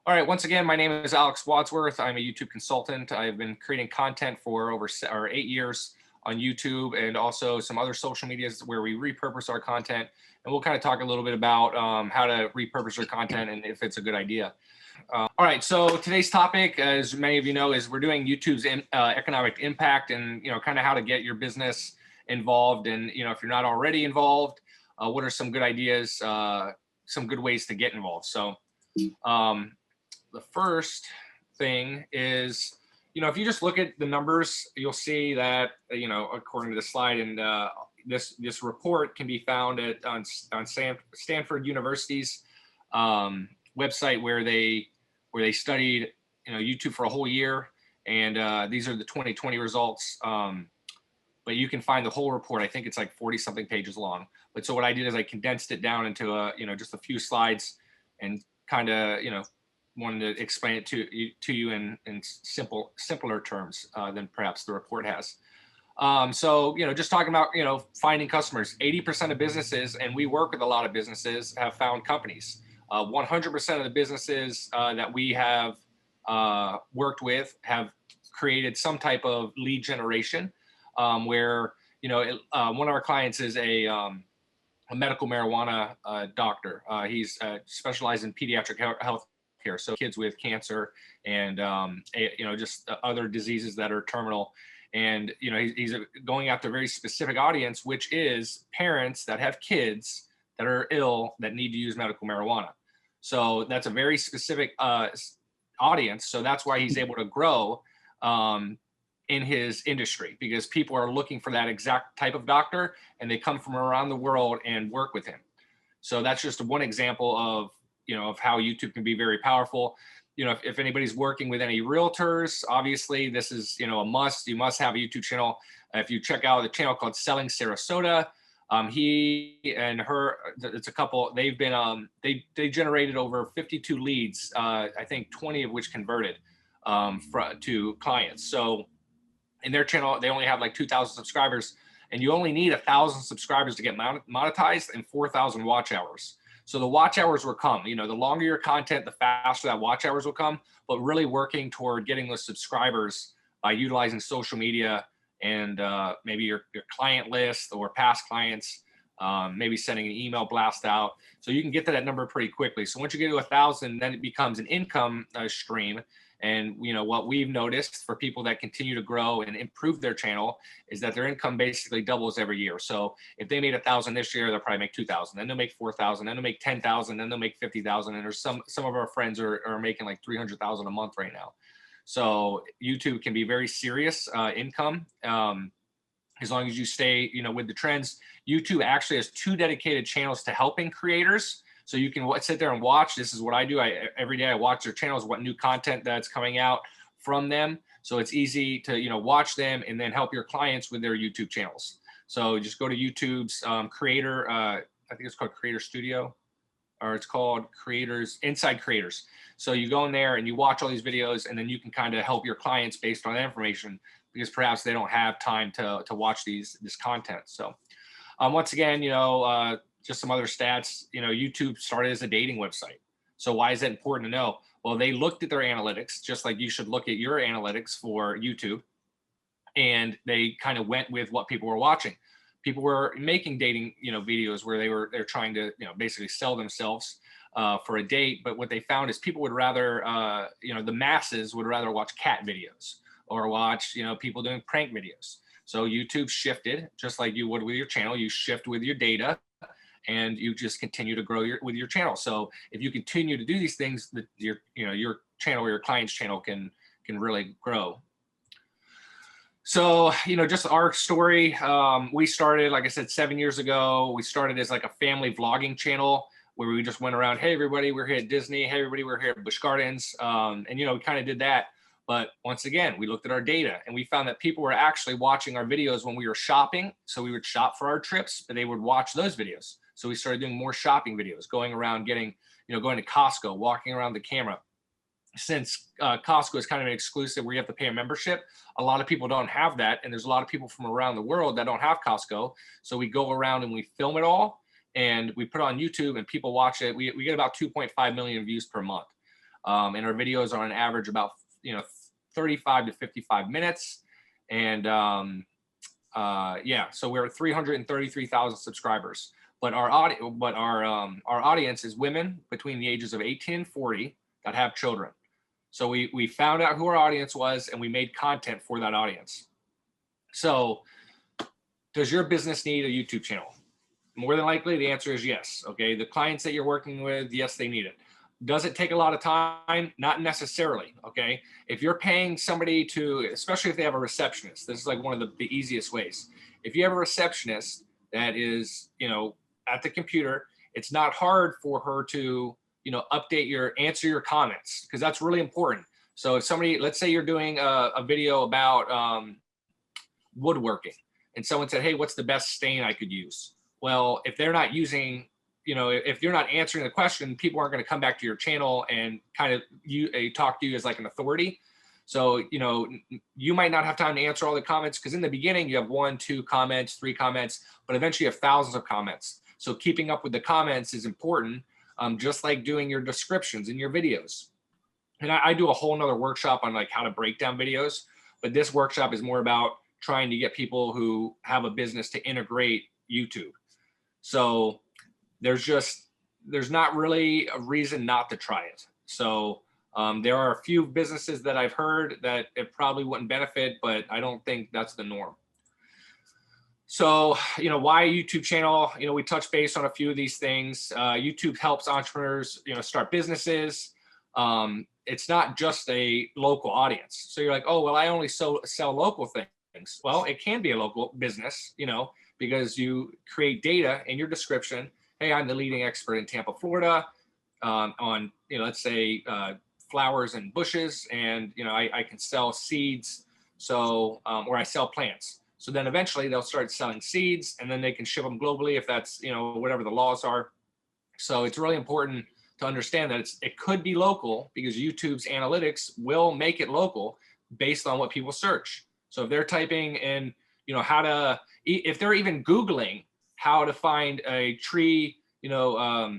All right, once again, my name is Alex Wadsworth. I'm a YouTube consultant. I've been creating content for over 8 years on YouTube and also some other social medias where we repurpose our content. And we'll kind of talk a little bit about how to repurpose your content and if it's a good idea. All right, so today's topic, as many of you know, is we're doing YouTube's economic impact and, kind of how to get your business involved. And, if you're not already involved, what are some good ideas, some good ways to get involved? So, the first thing is, if you just look at the numbers, you'll see that, according to the slide, and this report can be found on Stanford University's website where they studied, YouTube for a whole year, and these are the 2020 results. But you can find the whole report. I think it's like 40 something pages long. But so what I did is I condensed it down into just a few slides and kind of, wanted to explain it to you in simpler terms than perhaps the report has. So, just talking about, finding customers. 80% of businesses, and we work with a lot of businesses, have found companies. 100% of the businesses that we have worked with have created some type of lead generation where, one of our clients is a medical marijuana doctor. He's specialized in pediatric health care, so kids with cancer and just other diseases that are terminal. And he's going after a very specific audience, which is parents that have kids that are ill that need to use medical marijuana. So that's a very specific audience. So that's why he's able to grow in his industry, because people are looking for that exact type of doctor and they come from around the world and work with him. So that's just one example of how YouTube can be very powerful. If anybody's working with any realtors, obviously this is, a must. You must have a YouTube channel. If you check out the channel called Selling Sarasota, he and her, it's a couple, they've been, they generated over 52 leads, I think 20 of which converted to clients. So in their channel, they only have like 2,000 subscribers, and you only need 1,000 subscribers to get monetized and 4,000 watch hours. So the watch hours will come. The longer your content, the faster that watch hours will come. But really working toward getting those subscribers by utilizing social media and maybe your client list or past clients, maybe sending an email blast out. So you can get to that number pretty quickly. So once you get to 1,000, then it becomes an income stream. And what we've noticed for people that continue to grow and improve their channel is that their income basically doubles every year. So if they made 1,000 this year, they'll probably make 2,000, then they'll make 4,000, then they'll make 10,000, then they'll make 50,000. And there's some of our friends are making like 300,000 a month right now. So YouTube can be very serious income as long as you stay with the trends. YouTube actually has 2 dedicated channels to helping creators. So you can sit there and watch. This is what I do. Every day I watch their channels, what new content that's coming out from them. So it's easy to watch them and then help your clients with their YouTube channels. So just go to YouTube's creator. I think it's called Creator Studio, or it's called Inside Creators. So you go in there and you watch all these videos, and then you can kind of help your clients based on that information, because perhaps they don't have time to watch this content. So once again, just some other stats, YouTube started as a dating website. So why is that important to know? Well, they looked at their analytics, just like you should look at your analytics for YouTube. And they kind of went with what people were watching. People were making dating, videos where they're trying to, basically sell themselves for a date. But what they found is people would rather, the masses would rather watch cat videos or watch, people doing prank videos. So YouTube shifted, just like you would with your channel. You shift with your data, and you just continue to grow with your channel. So if you continue to do these things, your channel or your client's channel can really grow. So, just our story, we started, like I said, 7 years ago. We started as like a family vlogging channel where we just went around, hey, everybody, we're here at Disney. Hey, everybody, we're here at Busch Gardens. And, we kind of did that. But once again, we looked at our data and we found that people were actually watching our videos when we were shopping. So we would shop for our trips, but they would watch those videos. So we started doing more shopping videos, going around going to Costco, walking around the camera. Since Costco is kind of an exclusive where you have to pay a membership, a lot of people don't have that. And there's a lot of people from around the world that don't have Costco. So we go around and we film it all and we put it on YouTube and people watch it. We get about 2.5 million views per month. And our videos are on average about 35 to 55 minutes. And yeah, so we're at 333,000 subscribers. But our audience is women between the ages of 18 and 40 that have children. So we found out who our audience was, and we made content for that audience. So does your business need a YouTube channel? More than likely, the answer is yes. Okay, the clients that you're working with, yes, they need it. Does it take a lot of time? Not necessarily. Okay, if you're paying somebody to, especially if they have a receptionist, this is like one of the easiest ways. If you have a receptionist that is, at the computer, it's not hard for her to, answer your comments, because that's really important. So if somebody, let's say you're doing a video about woodworking, and someone said, hey, what's the best stain I could use? Well, if they're not using, if you're not answering the question, people aren't going to come back to your channel and kind of talk to you as like an authority. So, you might not have time to answer all the comments, because in the beginning you have 1, 2 comments, 3 comments, but eventually you have thousands of comments. So keeping up with the comments is important, just like doing your descriptions in your videos. And I do a whole nother workshop on like how to break down videos, but this workshop is more about trying to get people who have a business to integrate YouTube. So there's not really a reason not to try it. So there are a few businesses that I've heard that it probably wouldn't benefit, but I don't think that's the norm. So, why a YouTube channel? We touch base on a few of these things. YouTube helps entrepreneurs, start businesses. It's not just a local audience. So you're like, oh, well, I only sell local things. Well, it can be a local business, because you create data in your description. Hey, I'm the leading expert in Tampa, Florida, on, let's say flowers and bushes, and, I can sell seeds. So, or I sell plants. So then eventually they'll start selling seeds, and then they can ship them globally if that's, whatever the laws are. So it's really important to understand that it could be local, because YouTube's analytics will make it local based on what people search. So if they're typing in, if they're even Googling how to find a tree, a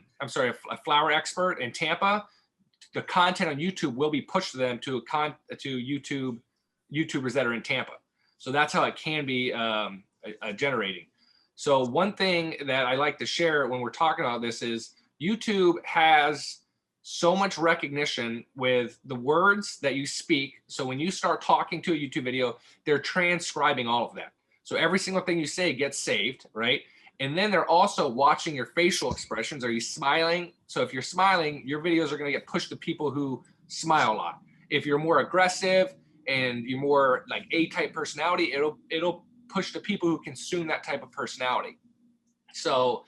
flower expert in Tampa, the content on YouTube will be pushed to them to YouTubers that are in Tampa. So that's how it can be generating. So one thing that I like to share when we're talking about this is YouTube has so much recognition with the words that you speak. So when you start talking to a YouTube video, they're transcribing all of that. So every single thing you say gets saved, right? And then they're also watching your facial expressions. Are you smiling? So if you're smiling, your videos are going to get pushed to people who smile a lot. If you're more aggressive and you're more like A-type personality, it'll push to people who consume that type of personality. So,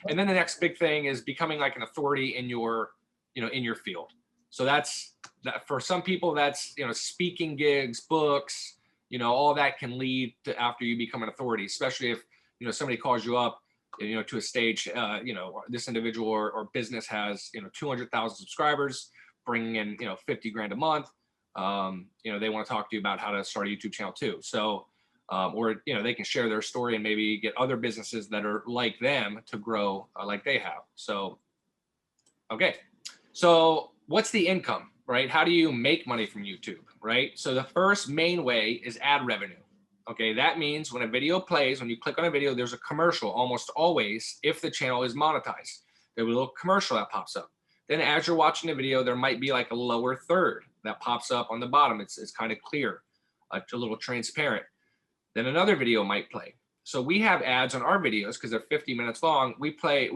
and then the next big thing is becoming like an authority in your, in your field. So that's that for some people, that's, speaking gigs, books, all that can lead to after you become an authority, especially if, somebody calls you up, to a stage, this individual or business has, 200,000 subscribers, bringing in, 50 grand a month. They want to talk to you about how to start a YouTube channel too. So, or, they can share their story and maybe get other businesses that are like them to grow like they have. So, okay. So what's the income, right? How do you make money from YouTube, right? So the first main way is ad revenue. Okay. That means when a video plays, when you click on a video, there's a commercial almost always, if the channel is monetized. There's a little commercial that pops up. Then as you're watching the video, there might be like a lower third that pops up on the bottom. It's kind of clear, it's a little transparent. Then another video might play. So we have ads on our videos because they're 50 minutes long. We play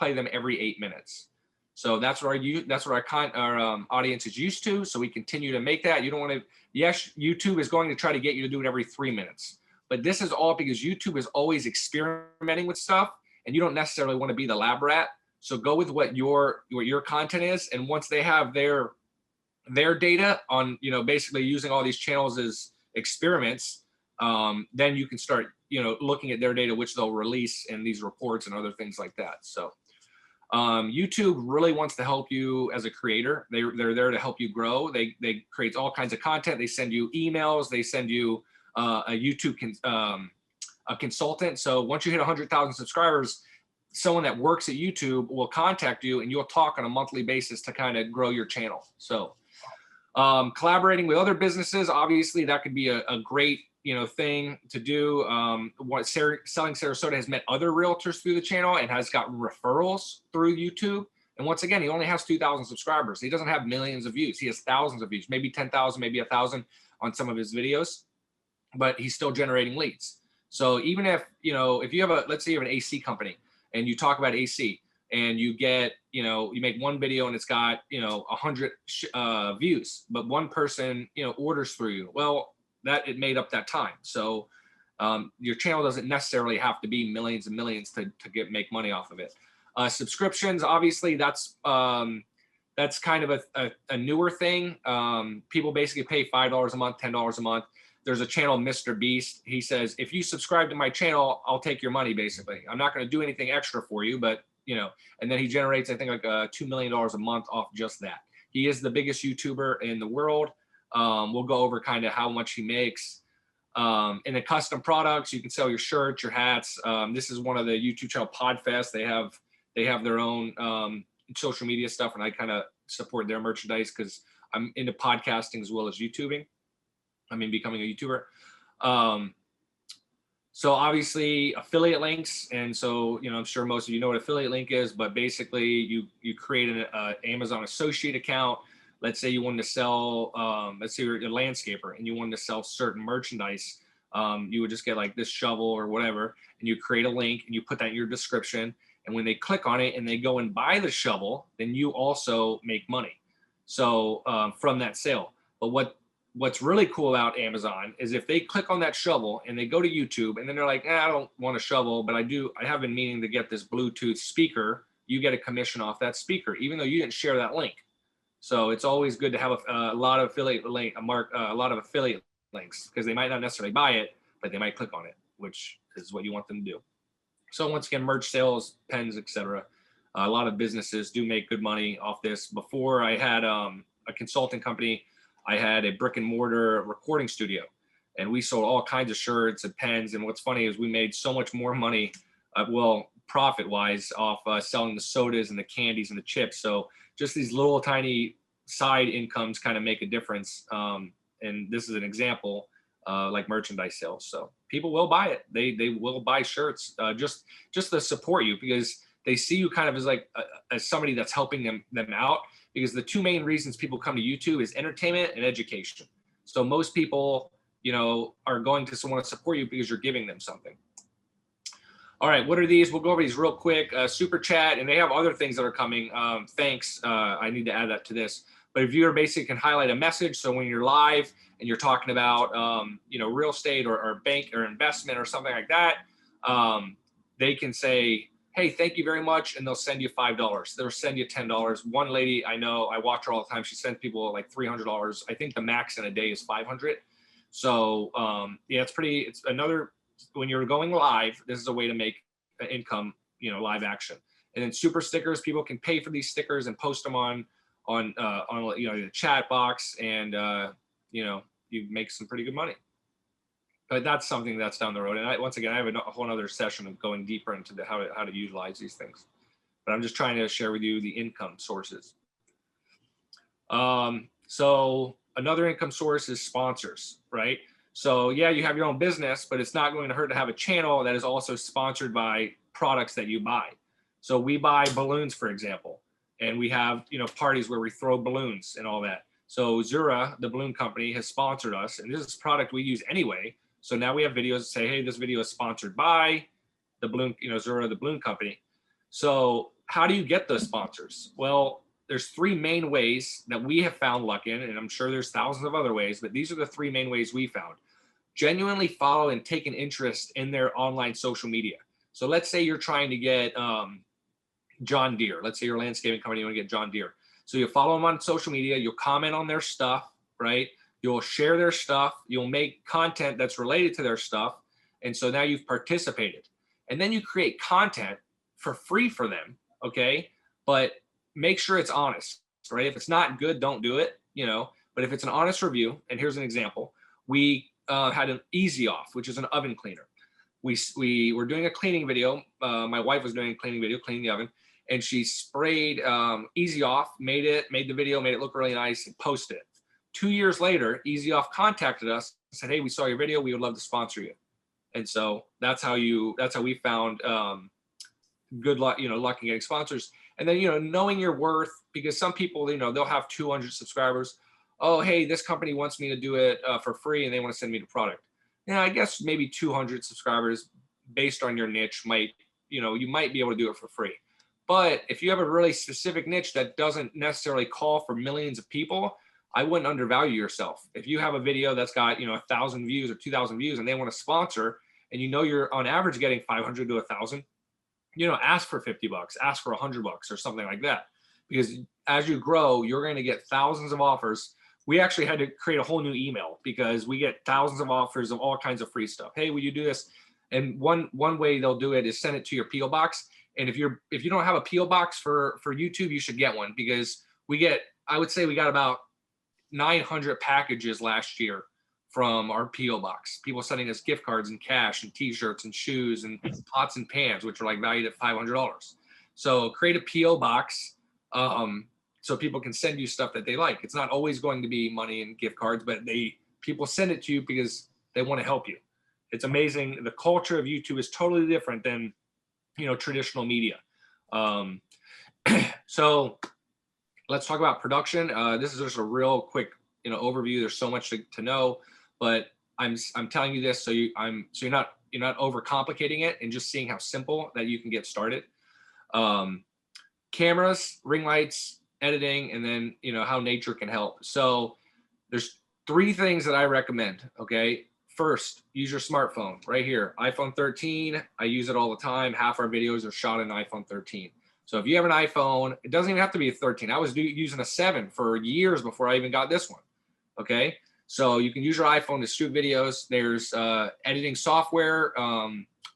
them every 8 minutes. So that's what our audience is used to. So we continue to make that. You don't want to. Yes, YouTube is going to try to get you to do it every 3 minutes, but this is all because YouTube is always experimenting with stuff, and you don't necessarily want to be the lab rat. So go with what your content is, and once they have their data on, basically using all these channels as experiments, then you can start, looking at their data, which they'll release in these reports and other things like that. So YouTube really wants to help you as a creator. They're there to help you grow. They create all kinds of content. They send you emails. They send you a YouTube a consultant. So once you hit 100,000 subscribers, someone that works at YouTube will contact you and you'll talk on a monthly basis to kind of grow your channel. So collaborating with other businesses, obviously that could be a great, thing to do. Selling Sarasota has met other realtors through the channel and has gotten referrals through YouTube. And once again, he only has 2,000 subscribers. He doesn't have millions of views. He has thousands of views, maybe 10,000, maybe 1,000 on some of his videos, but he's still generating leads. So even if, if you have let's say you have an AC company and you talk about AC and you get, you make one video and it's got, 100 views, but one person, orders through you. Well, that it made up that time. So your channel doesn't necessarily have to be millions and millions to make money off of it. Subscriptions, obviously, that's kind of a newer thing. People basically pay $5 a month, $10 a month. There's a channel, Mr. Beast. He says, if you subscribe to my channel, I'll take your money, basically. I'm not going to do anything extra for you, but, and then he generates, I think, like $2 million a month off just that. He is the biggest YouTuber in the world. We'll go over kind of how much he makes. And the custom products, you can sell your shirts, your hats. This is one of the YouTube channel Podfest. They have their own social media stuff, and I kind of support their merchandise because I'm into podcasting as well as YouTubing. I mean, becoming a YouTuber. So obviously affiliate links. And so, I'm sure most of you know what affiliate link is, but basically you create an Amazon associate account. Let's say you wanted to sell, let's say you're a landscaper and you wanted to sell certain merchandise. You would just get like this shovel or whatever, and you create a link and you put that in your description. And when they click on it and they go and buy the shovel, then you also make money. So from that sale. But what's really cool about Amazon is if they click on that shovel and they go to YouTube and then they're like, I don't want a shovel, but I have been meaning to get this Bluetooth speaker. You get a commission off that speaker, even though you didn't share that link. So it's always good to have a lot of affiliate links because they might not necessarily buy it, but they might click on it, which is what you want them to do. So once again, merch sales, pens, etc. A lot of businesses do make good money off this. Before I had a consulting company, I had a brick and mortar recording studio, and we sold all kinds of shirts and pens. And what's funny is we made so much more money, profit-wise, off selling the sodas and the candies and the chips. So just these little tiny side incomes kind of make a difference. And this is an example, like merchandise sales. So people will buy it. They will buy shirts just to support you because they see you kind of as like as somebody that's helping them out. Because the two main reasons people come to YouTube is entertainment and education. So most people, are going to want to support you because you're giving them something. All right, what are these? We'll go over these real quick. Super chat, and they have other things that are coming. Thanks. I need to add that to this. But if you basically can highlight a message, so when you're live and you're talking about, real estate or bank or investment or something like that, they can say, hey, thank you very much, and they'll send you $5. They'll send you $10. One lady I know, I watch her all the time. She sends people like $300. I think the max in a day is $500. So yeah, it's another, when you're going live, this is a way to make income, live action. And then super stickers, people can pay for these stickers and post them on the chat box, and you make some pretty good money. But that's something that's down the road. And once again, I have a whole other session of going deeper into how to utilize these things. But I'm just trying to share with you the income sources. So another income source is sponsors, right? So yeah, you have your own business, but it's not going to hurt to have a channel that is also sponsored by products that you buy. So we buy balloons, for example, and we have, parties where we throw balloons and all that. So Zura, the balloon company, has sponsored us, and this is a product we use anyway. So now we have videos that say, hey, this video is sponsored by the balloon, Zura, the balloon company. So how do you get those sponsors? Well, there's three main ways that we have found luck in, and I'm sure there's thousands of other ways, but these are the three main ways we found. Genuinely follow and take an interest in their online social media. So let's say you're trying to get John Deere. Let's say you're a landscaping company, you want to get John Deere. So you follow them on social media, you'll comment on their stuff, right? You'll share their stuff, you'll make content that's related to their stuff. And so now you've participated. And then you create content for free for them, okay? But make sure it's honest, right? If it's not good, don't do it, But if it's an honest review, and here's an example. We had an Easy Off, which is an oven cleaner. we were doing a cleaning video. My wife was doing a cleaning video, cleaning the oven, and she sprayed Easy Off, made the video, made it look really nice, and posted it. 2 years later, Easy Off contacted us and said, "Hey, we saw your video. We would love to sponsor you." And so that's how we found good luck, luck in getting sponsors. And then, knowing your worth, because some people, they'll have 200 subscribers. Oh, hey, this company wants me to do it for free, and they want to send me the product. I guess maybe 200 subscribers based on your niche might, you might be able to do it for free. But if you have a really specific niche that doesn't necessarily call for millions of people, I wouldn't undervalue yourself. If you have a video that's got, 1,000 views or 2,000 views and they want to sponsor, and you're on average getting 500 to 1,000, ask for $50, ask for $100 or something like that. Because as you grow, you're going to get thousands of offers. We actually had to create a whole new email because we get thousands of offers of all kinds of free stuff. Hey, will you do this? And one way they'll do it is send it to your PO box. And if you don't have a PO box for YouTube, you should get one, because I would say we got about 900 packages last year from our PO box. People sending us gift cards and cash and T-shirts and shoes and pots and pans, which are like valued at $500. So create a PO box so people can send you stuff that they like. It's not always going to be money and gift cards, but people send it to you because they want to help you. It's amazing. The culture of YouTube is totally different than traditional media. So let's talk about production. This is just a real quick overview. There's so much to know, but I'm telling you this so you're not overcomplicating it and just seeing how simple that you can get started. Cameras, ring lights, editing, and then how nature can help. So there's 3 things that I recommend. Okay, first, use your smartphone. Right here, iPhone 13. I use it all the time. Half our videos are shot in iPhone 13. So if you have an iPhone, it doesn't even have to be a 13. I was using a 7 for years before I even got this one. Okay, so you can use your iPhone to shoot videos. There's editing software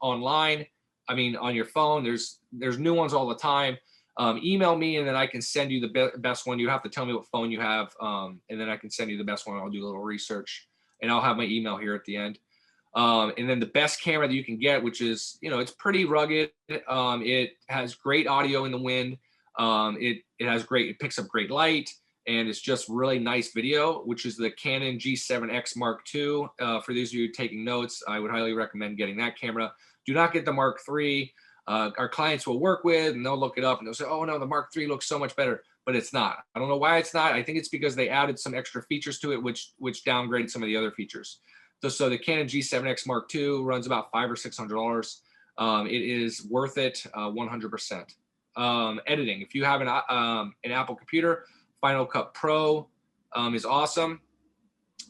online. I mean, on your phone. There's new ones all the time. Email me, and then I can send you the best one. You have to tell me what phone you have, and then I can send you the best one. I'll do a little research, and I'll have my email here at the end. And then the best camera that you can get, which is, it's pretty rugged. It has great audio in the wind. It picks up great light, and it's just really nice video, which is the Canon G7X Mark II. For those of you taking notes, I would highly recommend getting that camera. Do not get the Mark III. Our clients will work with, and they'll look it up and they'll say, "Oh no, the Mark III looks so much better," but it's not. I don't know why it's not. I think it's because they added some extra features to it, which downgraded some of the other features. So the Canon G7X Mark II runs about $500 or $600. It is worth it 100%. Editing. If you have an Apple computer, Final Cut Pro is awesome.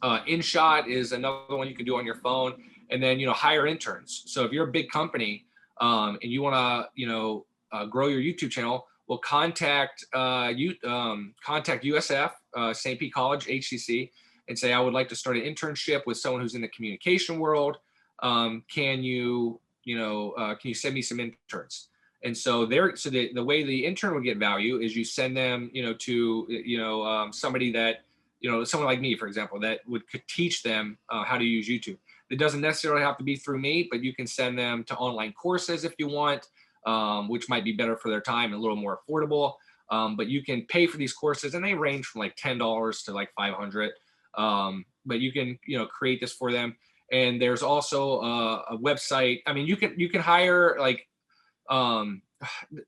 InShot is another one you can do on your phone. And then, hire interns. So if you're a big company and you want to, grow your YouTube channel, well, contact USF, St. Pete College, HCC, and say, I would like to start an internship with someone who's in the communication world. Can you send me some interns? And so the way the intern would get value is you send them, to, somebody that, someone like me, for example, that could teach them how to use YouTube. It doesn't necessarily have to be through me, but you can send them to online courses if you want, which might be better for their time and a little more affordable. But you can pay for these courses, and they range from like $10 to like $500. But you can, create this for them. And there's also a website. I mean, you can hire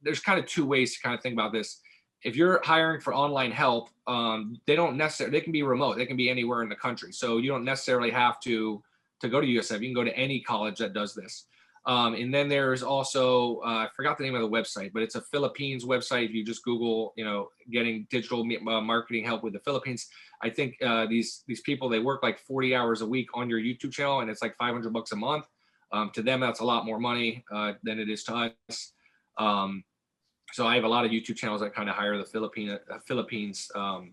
there's kind of 2 ways to kind of think about this. If you're hiring for online help, they can be remote. They can be anywhere in the country. So you don't necessarily have to go to USF. You can go to any college that does this. And then there's also, I forgot the name of the website, but it's a Philippines website. If you just Google, getting digital marketing help with the Philippines, I think these people, they work like 40 hours a week on your YouTube channel, and it's like $500 a month. To them, that's a lot more money than it is to us. So I have a lot of YouTube channels that kind of hire the Philippines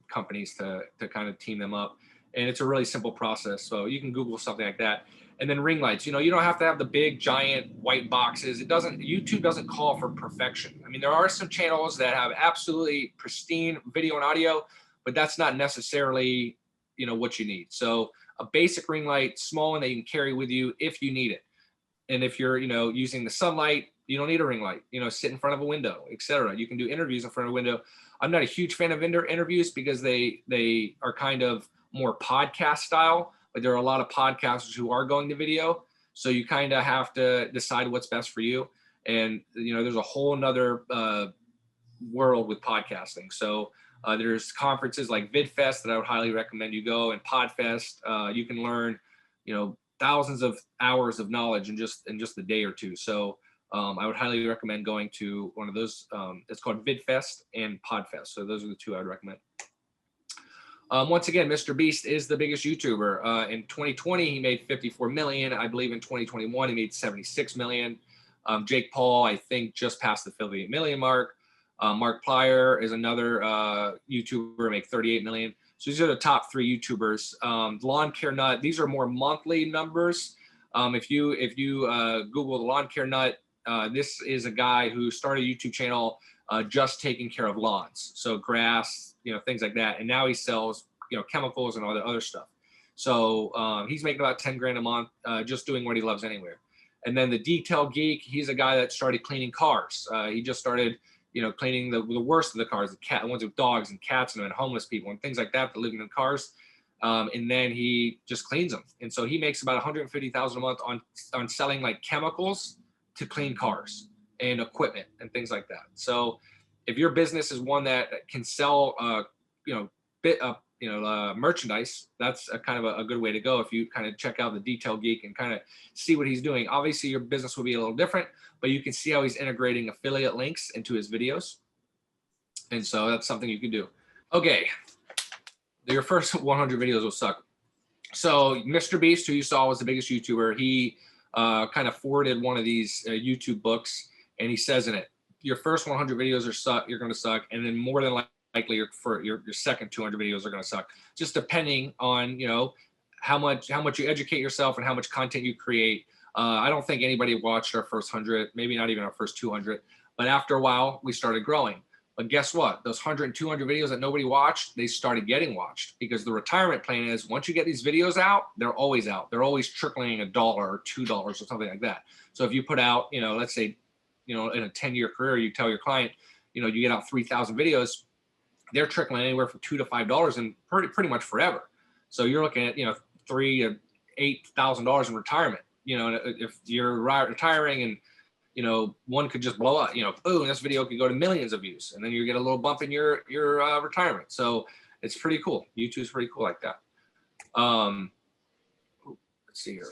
companies to kind of team them up. And it's a really simple process. So you can Google something like that. And then ring lights. You don't have to have the big giant white boxes. YouTube doesn't call for perfection. I mean, there are some channels that have absolutely pristine video and audio, but that's not necessarily, what you need. So a basic ring light, small one that you can carry with you if you need it. And if you're, using the sunlight, you don't need a ring light, sit in front of a window, etc. You can do interviews in front of a window. I'm not a huge fan of interviews because they are kind of more podcast style, but there are a lot of podcasters who are going to video. So you kind of have to decide what's best for you. And, there's a whole nother world with podcasting. So there's conferences like VidFest that I would highly recommend you go, and PodFest. You can learn, thousands of hours of knowledge in just a day or two. So I would highly recommend going to one of those. It's called VidFest and PodFest. So those are the two I would recommend. Once again, Mr. Beast is the biggest YouTuber. In 2020, he made 54 million. I believe in 2021, he made 76 million. Jake Paul, I think, just passed the 58 million mark. Mark Plyer is another YouTuber, make 38 million. So these are the top 3 YouTubers. Lawn Care Nut, these are more monthly numbers. If you Google the Lawn Care Nut, this is a guy who started a YouTube channel just taking care of lawns. So grass, things like that. And now he sells, chemicals and all the other stuff. So he's making about 10 grand a month just doing what he loves anywhere. And then the Detail Geek, he's a guy that started cleaning cars. He just started, cleaning the worst of the cars, the ones with dogs and cats and homeless people and things like that living in cars. And then he just cleans them. And so he makes about 150,000 a month on selling like chemicals to clean cars and equipment and things like that. So if your business is one that can sell, merchandise, that's a kind of a good way to go. If you kind of check out the Detail Geek and kind of see what he's doing. Obviously your business will be a little different, but you can see how he's integrating affiliate links into his videos. And so that's something you can do. Okay. Your first 100 videos will suck. So Mr. Beast, who you saw was the biggest YouTuber, he kind of forwarded one of these YouTube books, and he says in it, your first 100 videos you're going to suck, and then more than likely your second 200 videos are going to suck, just depending on how much you educate yourself and how much content you create. I don't think anybody watched our first 100, maybe not even our first 200, but after a while we started growing. But guess what? Those 100 and 200 videos that nobody watched, they started getting watched, because the retirement plan is once you get these videos out, they're always out. They're always trickling $1 or $2 or something like that. So if you put out, let's say, in a 10-year career, you tell your client, you get out 3,000 videos, they're trickling anywhere from $2 to $5 and pretty much forever. So you're looking at, $3,000 to $8,000 in retirement. If you're retiring and, one could just blow up, boom, this video could go to millions of views, and then you get a little bump in your retirement. So it's pretty cool. YouTube's pretty cool like that. Let's see here.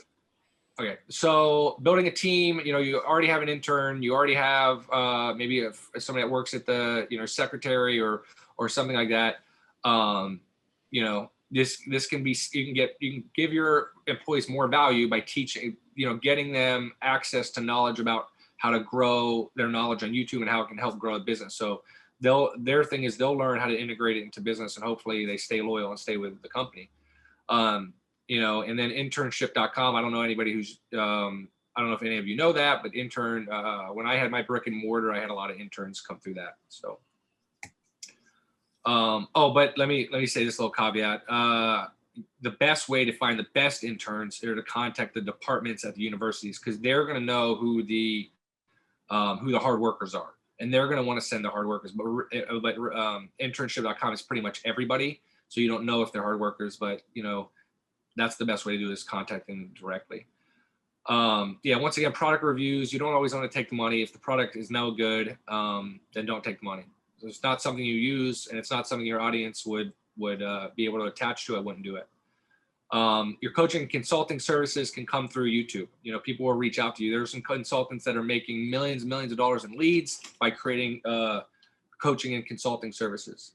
Okay, so building a team, you already have an intern, you already have maybe somebody that works at the, secretary or something like that. This can be, you can give your employees more value by teaching, getting them access to knowledge about how to grow their knowledge on YouTube and how it can help grow a business. So their thing is they'll learn how to integrate it into business, and hopefully they stay loyal and stay with the company. And then internship.com. I don't know anybody who's, I don't know if any of you know that, but when I had my brick and mortar, I had a lot of interns come through that. So, but let me say this little caveat. The best way to find the best interns are to contact the departments at the universities, because they're going to know who the hard workers are, and they're going to want to send the hard workers. But internship.com is pretty much everybody. So you don't know if they're hard workers, but that's the best way to do is contact them directly. Once again, product reviews, you don't always want to take the money. If the product is no good, then don't take the money. If it's not something you use and it's not something your audience would be able to attach to, I wouldn't do it. Your coaching and consulting services can come through YouTube. People will reach out to you. There's some consultants that are making millions and millions of dollars in leads by creating coaching and consulting services.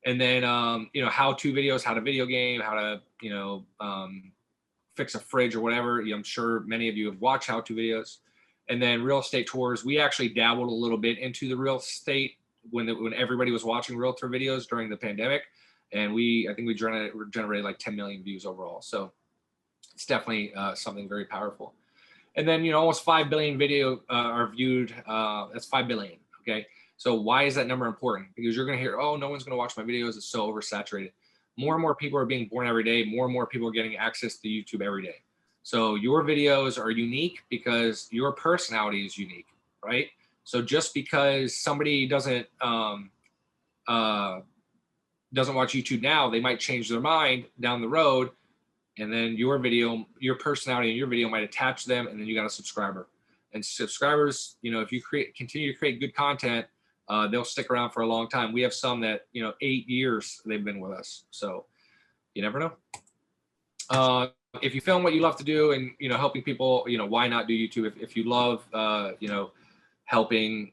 And then, how-to videos, how to video game, how to, fix a fridge or whatever. I'm sure many of you have watched how-to videos. And then real estate tours. We actually dabbled a little bit into the real estate when everybody was watching realtor videos during the pandemic. And I think we generated like 10 million views overall. So it's definitely something very powerful. And then, almost 5 billion video are viewed. That's 5 billion. Okay. So why is that number important? Because you're going to hear, oh, no one's going to watch my videos. It's so oversaturated. More and more people are being born every day. More and more people are getting access to YouTube every day. So your videos are unique because your personality is unique, right? So just because somebody uh, doesn't watch YouTube now, they might change their mind down the road, and then your video, your personality in your video might attach them, and then you got a subscriber. And subscribers, you know, if you continue to create good content, they'll stick around for a long time. We have some that, you know, 8 years they've been with us. So you never know. If you film what you love to do and, you know, helping people, you know, why not do YouTube? If you love, you know, helping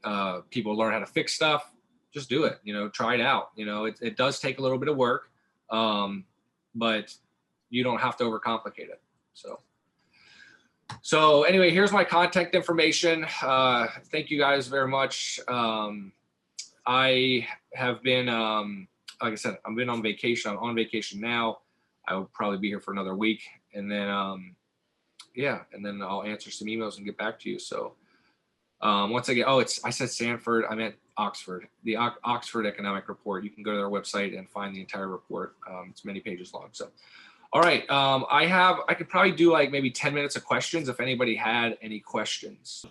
people learn how to fix stuff, just do it. You know, try it out. You know, it does take a little bit of work, but you don't have to overcomplicate it. So anyway, here's my contact information. Thank you guys very much. I have been, like I said, I've been on vacation. I'm on vacation now. I will probably be here for another week, and then yeah, and then I'll answer some emails and get back to you. So once again, I said Sanford, I meant Oxford. The Oxford Economic Report. You can go to their website and find the entire report. It's many pages long. So, all right, I could probably do like maybe 10 minutes of questions if anybody had any questions.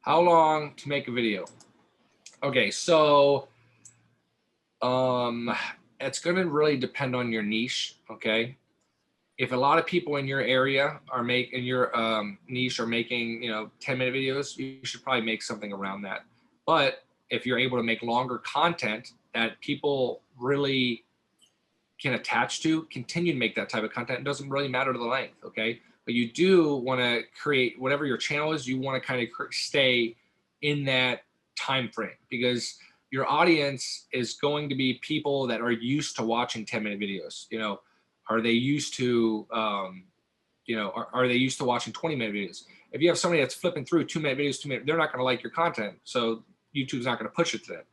How long to make a video? Okay, so it's going to really depend on your niche. Okay, if a lot of people in your area are making your niche are making, you know, 10-minute videos, you should probably make something around that. But if you're able to make longer content that people really can attach to, continue to make that type of content. It doesn't really matter to the length. Okay, but you do want to create whatever your channel is. You want to kind of stay in that time frame, because your audience is going to be people that are used to watching 10-minute videos. You know, are they used to, you know, are they used to watching 20-minute videos? If you have somebody that's flipping through 2-minute videos, 2-minute, they're not going to like your content. So YouTube's not going to push it to them.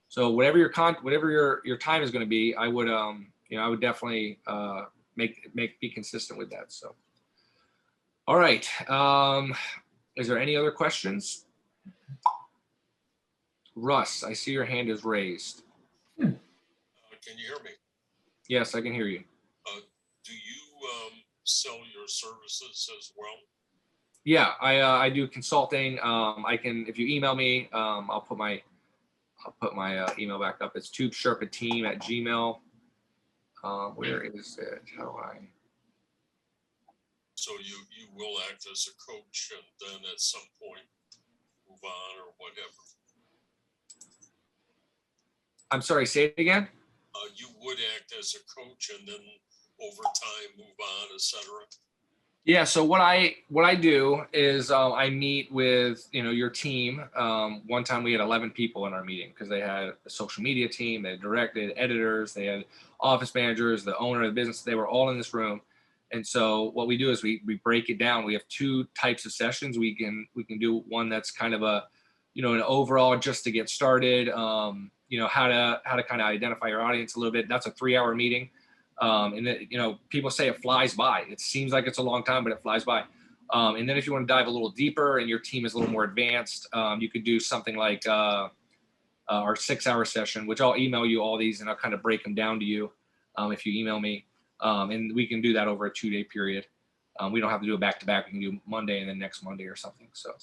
So whatever your time is going to be, I would, you know, I would definitely be consistent with that. So, all right. Is there any other questions? Russ, I see your hand is raised. Can you hear me? Yes, I can hear you. Do you sell your services as well? Yeah, I do consulting. I can, if you email me, I'll put my email back up. It's tubesherpateam@gmail. Where is it? How do I? So you will act as a coach and then at some point move on or whatever. I'm sorry, say it again. You would act as a coach and then over time move on, etc. Yeah. So what I do is I meet with, you know, your team. One time we had 11 people in our meeting because they had a social media team, they had directed editors, they had office managers, the owner of the business. They were all in this room. And so what we do is we break it down. We have 2 types of sessions. We can do one that's kind of a, you know, an overall just to get started. You know, how to kind of identify your audience a little bit. That's a 3-hour meeting. And then, you know, people say it flies by. It seems like it's a long time, but it flies by. And then if you want to dive a little deeper and your team is a little more advanced, you could do something like our 6-hour session, which I'll email you all these and I'll kind of break them down to you if you email me. And we can do that over a 2-day period. We don't have to do it back to back. We can do Monday and then next Monday or something. So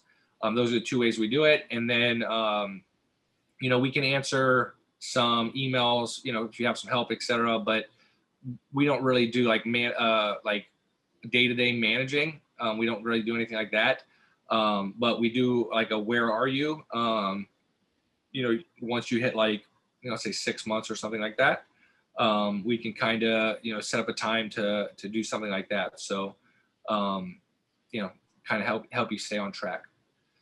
those are the 2 ways we do it. And then, you know, we can answer some emails, you know, if you have some help, etc. But we don't really do like day-to-day managing. We don't really do anything like that. But we do like a where are you? You know, once you hit like, you know, say 6 months or something like that, we can kind of, you know, set up a time to do something like that. So, you know, kind of help you stay on track.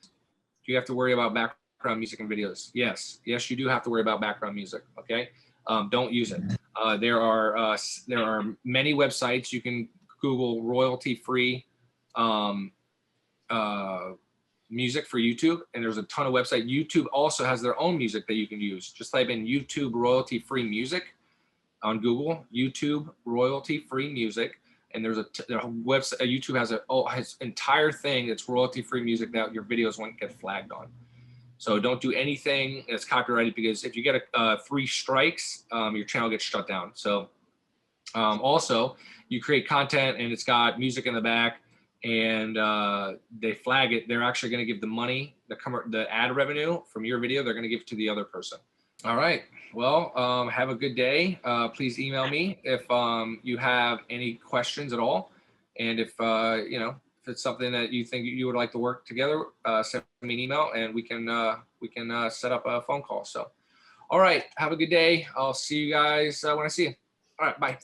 Do you have to worry about background music and videos? Yes, you do have to worry about background music. Okay, don't use it. There are many websites. You can Google royalty-free music for YouTube, and there's a ton of websites. YouTube also has their own music that you can use. Just type in YouTube royalty-free music on Google. YouTube royalty-free music, and there's a website. YouTube has his entire thing that's royalty-free music that your videos won't get flagged on. So don't do anything that's copyrighted, because if you get 3 strikes, your channel gets shut down. So also, you create content and it's got music in the back, and they flag it, they're actually going to give the money, the ad revenue from your video, they're going to give it to the other person. All right. Well, have a good day. Please email me if you have any questions at all. And if, if it's something that you think you would like to work together, send me an email and we can set up a phone call. So, all right. Have a good day. I'll see you guys when I see you. All right. Bye.